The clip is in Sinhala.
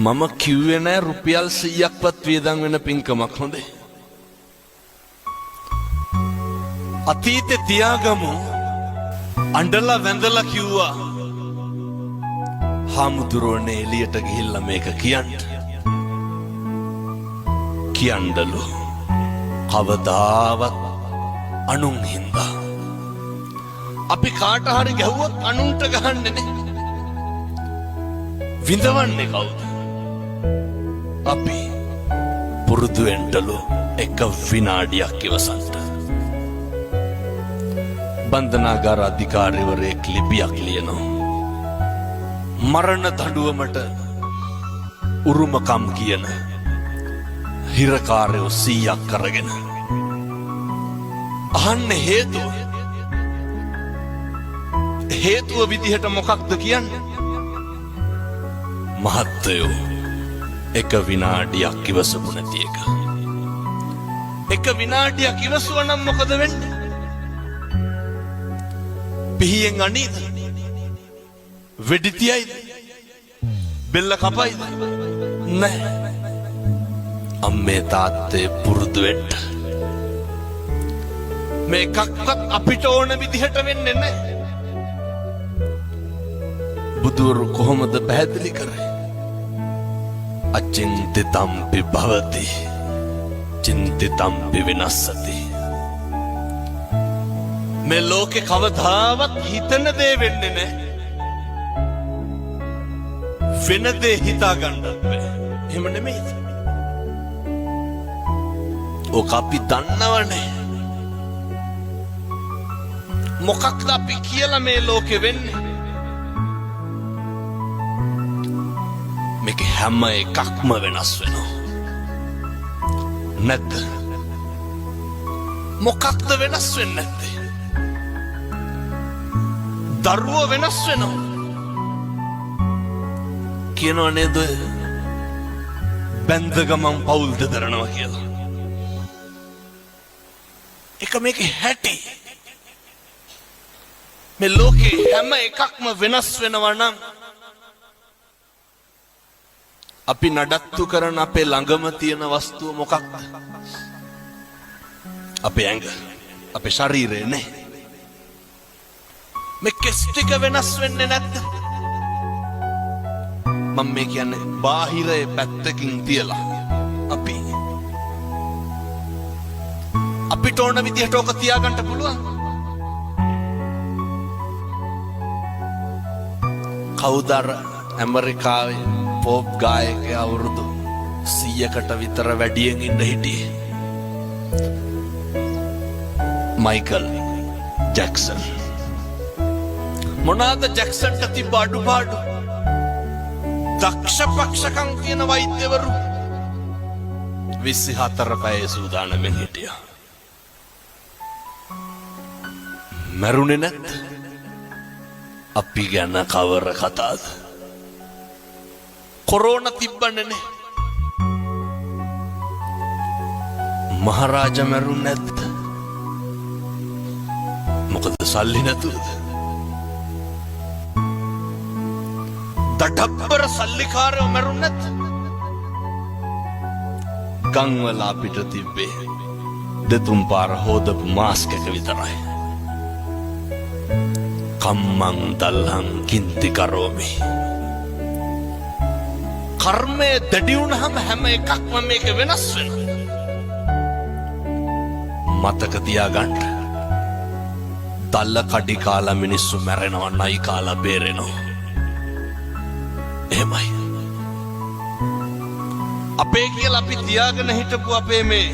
මම කිව්වේ නෑ රුපියල් 100ක්වත් වියදම් වෙන පින්කමක් හොඳේ. අතීතේ තියාගමු අඬලා වැඳලා කිව්වා හාමුදුරුවනේ එළියට ගිහිල්ලා මේක කියන්නලු කවදාවත් අනුන් හින්දා අපි කාට හරි ගැහුවොත් අනුන්ට ගහන්නේ නේ. විඳවන්නේ කවුද? අපි පුරුදු වෙන්නලු එක විනාඩියක් ඉවසන්න. බන්ධනාගාර අධිකාරිවරයෙක් ලිපියක් ලියනවා. මරණ දඬුවමට උරුමකම් කියන හිරකාරයෝ 100ක් අරගෙන අහන්නේ හේතුව විදිහට මොකක්ද කියන්නේ? මහත්තයෝ එක විනාඩියක් ඉවසපු නැති එක. එක විනාඩියක් ඉවසුවනම් මොකද වෙන්නේ? පිහියෙන් අනීද? වෙඩි තියයිද? බෙල්ල කපයිද? නැහැ. අම්මේ තාත්තේ පුරුදු වෙන්න. මේ එකක්වත් අපිට ඕන විදිහට වෙන්නේ නැහැ. බුදුවරු කොහොමද පැහැදිලි කරේ? අචින්තිතම්පි භවති චින්තිතම්පි විනස්සති. මේ ලෝකේ කවදාවත් හිතන දේ වෙන්නේ නැහැ. වෙන දේ හිතා ගන්නත් බෑ. එහෙම නෙමෙයි. ඔක අපි දන්නවනේ. මොකක්ද අපි කියලා මේ ලෝකෙ වෙන්නේ? මේක හැම එකක්ම වෙනස් වෙනවා. නැද්ද? මොකක්ද වෙනස් වෙන්නේ නැත්තේ? දරුවෝ වෙනස් වෙනවා. කියනවා නේද? බැඳ ගමන් පවුල් දෙදරනවා කියලා. එක මේකේ හැටි. මේ ලෝකේ හැම එකක්ම වෙනස් වෙනවා නම් අපි නඩත්තු කරන අපේ ළඟම තියෙන වස්තුව මොකක්ද? අපේ ඇඟ, අපේ ශරීරය නේ. මේ කෙස් ටික වෙනස් වෙන්නේ නැද්ද? මම මේ කියන්නේ බාහිරයේ පැත්තකින් තියලා අපිට ඕන විදිහට ඕක තියාගන්න පුළුවන්. කවුද ඇමරිකාවේ පොප් ගායකයා අවුරුදු 100කට විතර වැඩියෙන් ඉන්න හිටියේ? Michael Jackson. මොනවාද ජැක්සන්ට තිබ්බ අඩුපාඩු? දක්ෂ පක්ෂකම් කියන වෛද්‍යවරු 24 පැය සූදානම්ෙන් හිටියා. මැරුණේ නැත්ද? අපි ගැන කවර කතාද? කොරෝනා තිබ්බනේ නේ. මහරජා මැරුණේ නැද්ද? මොකද සල්ලි නැතුවද? දඩබ්බර සල්ලිකාරයෝ මැරුණේ නැද්ද? ගම්වල අපිට තිබ්බේ දෙතුන් පාර හොදපු මාස්ක් එක විතරයි. කම්මං දල්හං කින්ති කරෝමි. කර්මය දැඩි වුණාම හැම එකක්ම මේක වෙනස් වෙනවා. මතක තියාගන්න. දල්ල කඩි කාලා මිනිස්සු මැරෙනවා, නයි කාලා බේරෙනවා. එහෙමයි. අපේ කියලා අපි තියාගෙන හිටපු අපේ මේ